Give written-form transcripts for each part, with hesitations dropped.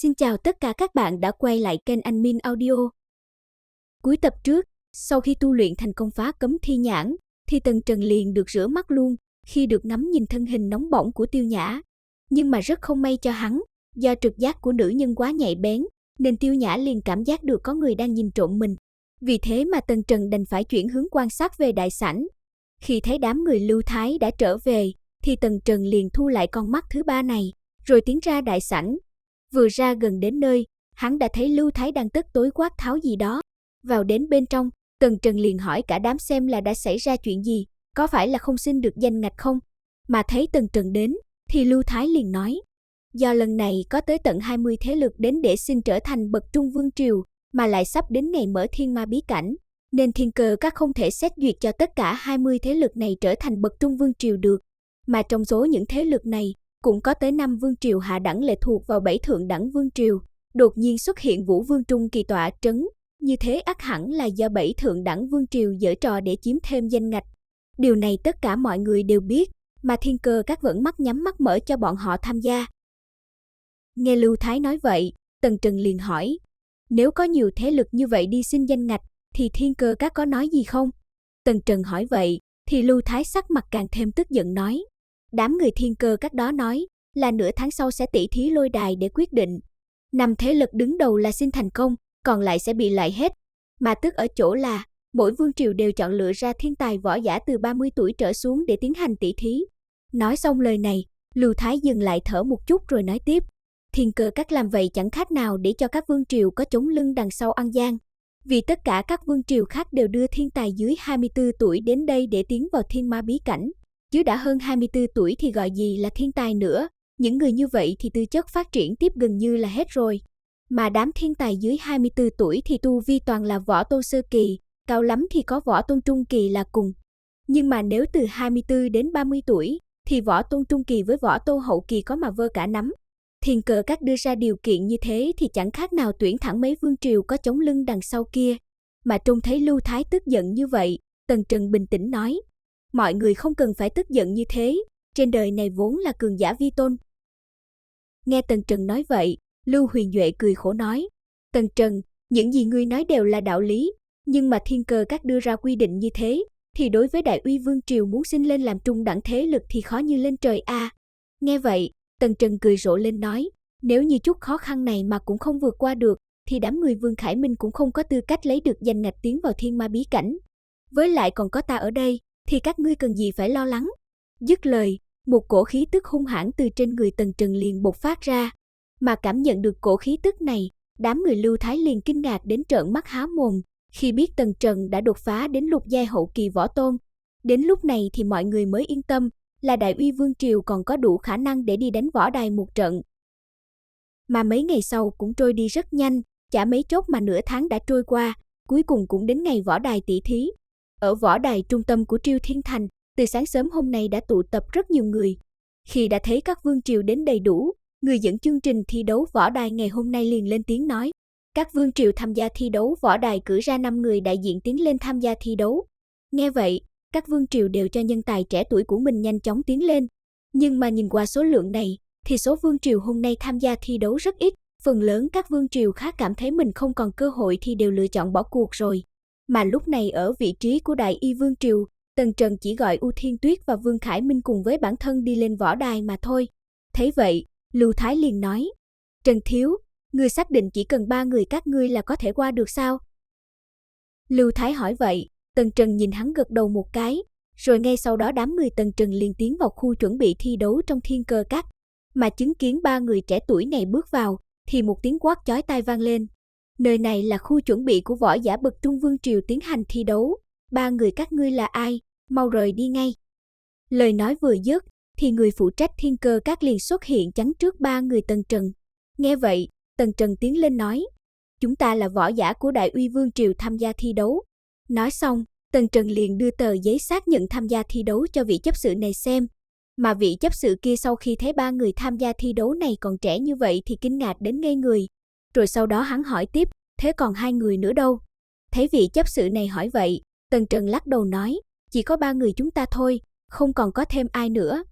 Xin chào tất cả các bạn đã quay lại kênh Anh Min Audio. Cuối tập trước, sau khi tu luyện thành công phá cấm thi nhãn, thì Tần Trần liền được rửa mắt luôn khi được ngắm nhìn thân hình nóng bỏng của Tiêu Nhã. Nhưng mà rất không may cho hắn, do trực giác của nữ nhân quá nhạy bén, nên Tiêu Nhã liền cảm giác được có người đang nhìn trộm mình. Vì thế mà Tần Trần đành phải chuyển hướng quan sát về đại sảnh. Khi thấy đám người Lưu Thái đã trở về, thì Tần Trần liền thu lại con mắt thứ ba này, rồi tiến ra đại sảnh. Vừa ra gần đến nơi, hắn đã thấy Lưu Thái đang tức tối quát tháo gì đó. Vào đến bên trong, Tần Trần liền hỏi cả đám xem là đã xảy ra chuyện gì, có phải là không xin được danh ngạch không? Mà thấy Tần Trần đến, thì Lưu Thái liền nói, do lần này có tới tận 20 thế lực đến để xin trở thành bậc trung vương triều, mà lại sắp đến ngày mở thiên ma bí cảnh, nên Thiên Cơ Các không thể xét duyệt cho tất cả 20 thế lực này trở thành bậc trung vương triều được. Mà trong số những thế lực này, cũng có tới 5 vương triều hạ đẳng lệ thuộc vào 7 thượng đẳng vương triều. Đột nhiên xuất hiện Vũ Vương Trung Kỳ tọa trấn, như thế ắt hẳn là do 7 thượng đẳng vương triều giở trò để chiếm thêm danh ngạch. Điều này tất cả mọi người đều biết, mà Thiên Cơ Các vẫn mắt nhắm mắt mở cho bọn họ tham gia. Nghe Lưu Thái nói vậy, Tần Trần liền hỏi, nếu có nhiều thế lực như vậy đi xin danh ngạch, thì Thiên Cơ Các có nói gì không? Tần Trần hỏi vậy, thì Lưu Thái sắc mặt càng thêm tức giận nói, đám người Thiên Cơ Các đó nói là nửa tháng sau sẽ tỷ thí lôi đài để quyết định. 5 thế lực đứng đầu là xin thành công, còn lại sẽ bị loại hết. Mà tức ở chỗ là mỗi vương triều đều chọn lựa ra thiên tài võ giả từ 30 tuổi trở xuống để tiến hành tỷ thí. Nói xong lời này, Lưu Thái dừng lại thở một chút rồi nói tiếp, Thiên Cơ Các làm vậy chẳng khác nào để cho các vương triều có chống lưng đằng sau ăn gian. Vì tất cả các vương triều khác đều đưa thiên tài dưới 24 tuổi đến đây để tiến vào thiên ma bí cảnh. Chứ đã hơn 24 tuổi thì gọi gì là thiên tài nữa, những người như vậy thì tư chất phát triển tiếp gần như là hết rồi. Mà đám thiên tài dưới 24 tuổi thì tu vi toàn là võ tôn sơ kỳ, cao lắm thì có võ tôn trung kỳ là cùng. Nhưng mà nếu từ 24 đến 30 tuổi, thì võ tôn trung kỳ với võ tôn hậu kỳ có mà vơ cả nắm. Thiên Cơ Các đưa ra điều kiện như thế thì chẳng khác nào tuyển thẳng mấy vương triều có chống lưng đằng sau kia. Mà trông thấy Lưu Thái tức giận như vậy, Tần Trần bình tĩnh nói, mọi người không cần phải tức giận như thế, trên đời này vốn là cường giả vi tôn. Nghe Tần Trần nói vậy, Lưu Huyền Duệ cười khổ nói, Tần Trần, những gì ngươi nói đều là đạo lý, nhưng mà Thiên Cơ Các đưa ra quy định như thế, thì đối với Đại Uy Vương Triều muốn xin lên làm trung đẳng thế lực thì khó như lên trời a. Nghe vậy, Tần Trần cười rộ lên nói, nếu như chút khó khăn này mà cũng không vượt qua được, thì đám người Vương Khải Minh cũng không có tư cách lấy được danh ngạch tiến vào thiên ma bí cảnh. Với lại còn có ta ở đây, thì các ngươi cần gì phải lo lắng. Dứt lời, một cổ khí tức hung hãn từ trên người Tần Trần liền bộc phát ra. Mà cảm nhận được cổ khí tức này, đám người Lưu Thái liền kinh ngạc đến trợn mắt há mồm, khi biết Tần Trần đã đột phá đến lục giai hậu kỳ võ tôn. Đến lúc này thì mọi người mới yên tâm, là Đại Uy Vương Triều còn có đủ khả năng để đi đánh võ đài một trận. Mà mấy ngày sau cũng trôi đi rất nhanh, chả mấy chốc mà nửa tháng đã trôi qua, cuối cùng cũng đến ngày võ đài tỷ thí. Ở võ đài trung tâm của Triêu Thiên Thành, từ sáng sớm hôm nay đã tụ tập rất nhiều người. Khi đã thấy các vương triều đến đầy đủ, người dẫn chương trình thi đấu võ đài ngày hôm nay liền lên tiếng nói, các vương triều tham gia thi đấu võ đài cử ra 5 người đại diện tiến lên tham gia thi đấu. Nghe vậy, các vương triều đều cho nhân tài trẻ tuổi của mình nhanh chóng tiến lên. Nhưng mà nhìn qua số lượng này, thì số vương triều hôm nay tham gia thi đấu rất ít, phần lớn các vương triều khác cảm thấy mình không còn cơ hội thì đều lựa chọn bỏ cuộc rồi. Mà lúc này ở vị trí của Đại Y Vương Triều, Tần Trần chỉ gọi U Thiên Tuyết và Vương Khải Minh cùng với bản thân đi lên võ đài mà thôi. Thấy vậy, Lưu Thái liền nói, Trần Thiếu, ngươi xác định chỉ cần 3 người các ngươi là có thể qua được sao? Lưu Thái hỏi vậy, Tần Trần nhìn hắn gật đầu một cái, rồi ngay sau đó đám người Tần Trần liền tiến vào khu chuẩn bị thi đấu trong Thiên Cơ Các. Mà chứng kiến 3 người trẻ tuổi này bước vào, thì một tiếng quát chói tai vang lên. Nơi này là khu chuẩn bị của võ giả bậc trung vương triều tiến hành thi đấu, 3 người các ngươi là ai, mau rời đi ngay. Lời nói vừa dứt, thì người phụ trách Thiên Cơ Các liền xuất hiện chắn trước 3 người Tần Trần. Nghe vậy, Tần Trần tiến lên nói, chúng ta là võ giả của Đại Uy Vương Triều tham gia thi đấu. Nói xong, Tần Trần liền đưa tờ giấy xác nhận tham gia thi đấu cho vị chấp sự này xem. Mà vị chấp sự kia sau khi thấy 3 người tham gia thi đấu này còn trẻ như vậy thì kinh ngạc đến ngây người. Rồi sau đó hắn hỏi tiếp, thế còn 2 người nữa đâu? Thấy vị chấp sự này hỏi vậy, Tần Trần lắc đầu nói, chỉ có 3 người chúng ta thôi, không còn có thêm ai nữa.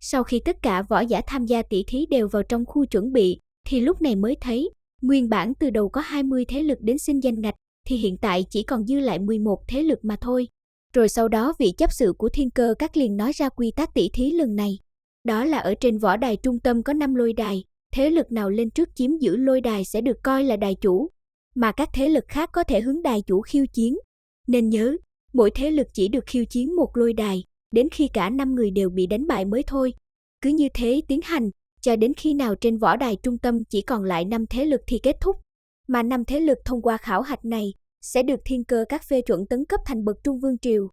Sau khi tất cả võ giả tham gia tỷ thí đều vào trong khu chuẩn bị, thì lúc này mới thấy, nguyên bản từ đầu có 20 thế lực đến xin danh ngạch, thì hiện tại chỉ còn dư lại 11 thế lực mà thôi. Rồi sau đó vị chấp sự của Thiên Cơ Các liền nói ra quy tắc tỷ thí lần này. Đó là ở trên võ đài trung tâm có 5 lôi đài, thế lực nào lên trước chiếm giữ lôi đài sẽ được coi là đài chủ, mà các thế lực khác có thể hướng đài chủ khiêu chiến. Nên nhớ, mỗi thế lực chỉ được khiêu chiến một lôi đài, đến khi cả 5 người đều bị đánh bại mới thôi. Cứ như thế tiến hành, cho đến khi nào trên võ đài trung tâm chỉ còn lại 5 thế lực thì kết thúc. Mà 5 thế lực thông qua khảo hạch này sẽ được Thiên Cơ Các phê chuẩn tấn cấp thành bậc Trung Vương Triều.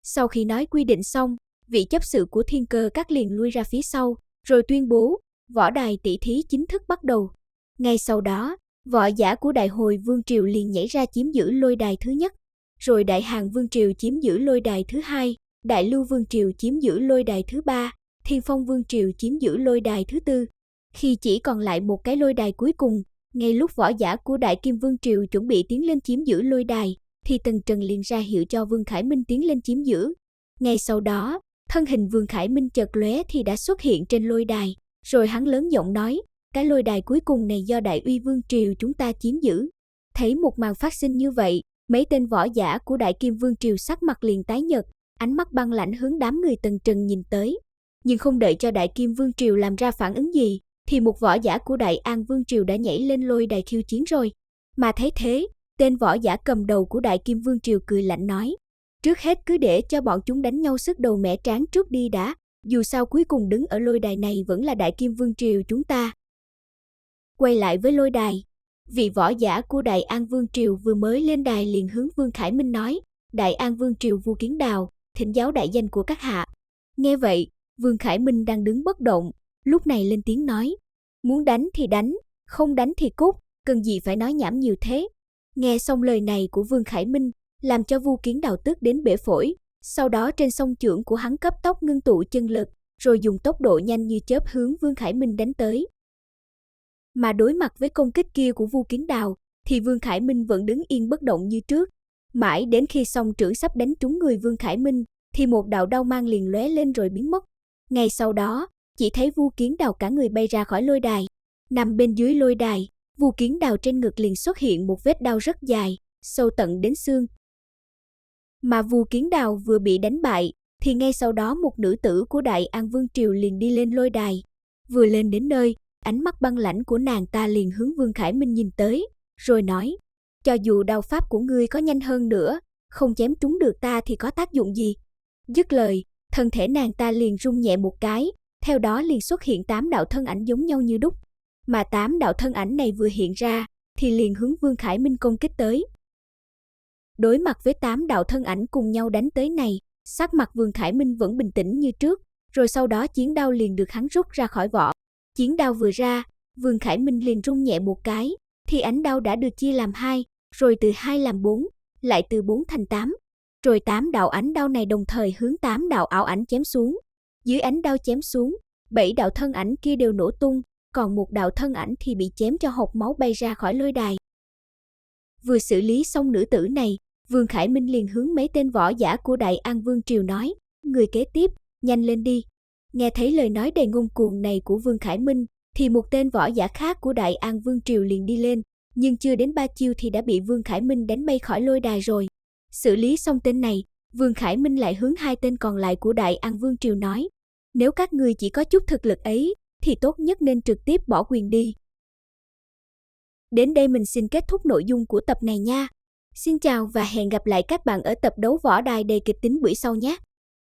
Sau khi nói quy định xong, vị chấp sự của Thiên Cơ Các liền lui ra phía sau, rồi tuyên bố, võ đài tỷ thí chính thức bắt đầu. Ngay sau đó, võ giả của Đại Hồi Vương Triều liền nhảy ra chiếm giữ lôi đài thứ nhất, rồi Đại Hàn Vương Triều chiếm giữ lôi đài thứ hai, Đại Lưu Vương Triều chiếm giữ lôi đài thứ ba, Thiên Phong Vương Triều chiếm giữ lôi đài thứ tư. Khi chỉ còn lại một cái lôi đài cuối cùng, ngay lúc võ giả của Đại Kim Vương Triều chuẩn bị tiến lên chiếm giữ lôi đài, thì Tần Trần liền ra hiệu cho Vương Khải Minh tiến lên chiếm giữ. Ngay sau đó, thân hình Vương Khải Minh chợt lóe thì đã xuất hiện trên lôi đài, rồi hắn lớn giọng nói, cái lôi đài cuối cùng này do Đại Uy Vương Triều chúng ta chiếm giữ. Thấy một màn phát sinh như vậy, mấy tên võ giả của Đại Kim Vương Triều sắc mặt liền tái nhợt, ánh mắt băng lãnh hướng đám người Tần Trần nhìn tới. Nhưng không đợi cho Đại Kim Vương Triều làm ra phản ứng gì, thì một võ giả của Đại An Vương Triều đã nhảy lên lôi đài khiêu chiến rồi. Mà thấy thế, tên võ giả cầm đầu của Đại Kim Vương Triều cười lạnh nói, trước hết cứ để cho bọn chúng đánh nhau sức đầu mẻ trán trước đi đã, dù sao cuối cùng đứng ở lôi đài này vẫn là Đại Kim Vương Triều chúng ta. Quay lại với lôi đài, vị võ giả của Đại An Vương Triều vừa mới lên đài liền hướng Vương Khải Minh nói, Đại An Vương Triều Vu Kiến Đào, thỉnh giáo đại danh của các hạ. Nghe vậy, Vương Khải Minh đang đứng bất động, lúc này lên tiếng nói, muốn đánh thì đánh, không đánh thì cút, cần gì phải nói nhảm nhiều thế. Nghe xong lời này của Vương Khải Minh, làm cho Vu Kiến Đào tức đến bể phổi, sau đó trên song chưởng của hắn cấp tốc ngưng tụ chân lực, rồi dùng tốc độ nhanh như chớp hướng Vương Khải Minh đánh tới. Mà đối mặt với công kích kia của Vu Kiến Đào, thì Vương Khải Minh vẫn đứng yên bất động như trước. Mãi đến khi song chưởng sắp đánh trúng người Vương Khải Minh, thì một đạo đao mang liền lóe lên rồi biến mất. Ngay sau đó, chỉ thấy Vu Kiến Đào cả người bay ra khỏi lôi đài. Nằm bên dưới lôi đài, Vu Kiến Đào trên ngực liền xuất hiện một vết đao rất dài, sâu tận đến xương. Mà Vu Kiến Đào vừa bị đánh bại, thì ngay sau đó một nữ tử của Đại An Vương Triều liền đi lên lôi đài. Vừa lên đến nơi, ánh mắt băng lãnh của nàng ta liền hướng Vương Khải Minh nhìn tới, rồi nói, cho dù đao pháp của ngươi có nhanh hơn nữa, không chém trúng được ta thì có tác dụng gì? Dứt lời, thân thể nàng ta liền rung nhẹ một cái, theo đó liền xuất hiện 8 đạo thân ảnh giống nhau như đúc. Mà 8 đạo thân ảnh này vừa hiện ra, thì liền hướng Vương Khải Minh công kích tới. Đối mặt với 8 đạo thân ảnh cùng nhau đánh tới này, sắc mặt Vương Khải Minh vẫn bình tĩnh như trước, rồi sau đó chiến đao liền được hắn rút ra khỏi vỏ. Chiến đao vừa ra, Vương Khải Minh liền rung nhẹ một cái, thì ánh đao đã được chia làm 2, rồi từ 2 làm 4, lại từ 4 thành 8. Rồi 8 đạo ánh đao này đồng thời hướng 8 đạo ảo ảnh chém xuống. Dưới ánh đao chém xuống, 7 đạo thân ảnh kia đều nổ tung, còn một đạo thân ảnh thì bị chém cho hộc máu bay ra khỏi lôi đài. Vừa xử lý xong nữ tử này, Vương Khải Minh liền hướng mấy tên võ giả của Đại An Vương Triều nói, người kế tiếp, nhanh lên đi. Nghe thấy lời nói đầy ngông cuồng này của Vương Khải Minh, thì một tên võ giả khác của Đại An Vương Triều liền đi lên, nhưng chưa đến 3 chiêu thì đã bị Vương Khải Minh đánh bay khỏi lôi đài rồi. Xử lý xong tên này, Vương Khải Minh lại hướng 2 tên còn lại của Đại An Vương Triều nói, nếu các ngươi chỉ có chút thực lực ấy, thì tốt nhất nên trực tiếp bỏ quyền đi. Đến đây mình xin kết thúc nội dung của tập này nha. Xin chào và hẹn gặp lại các bạn ở tập đấu võ đài đầy kịch tính buổi sau nhé.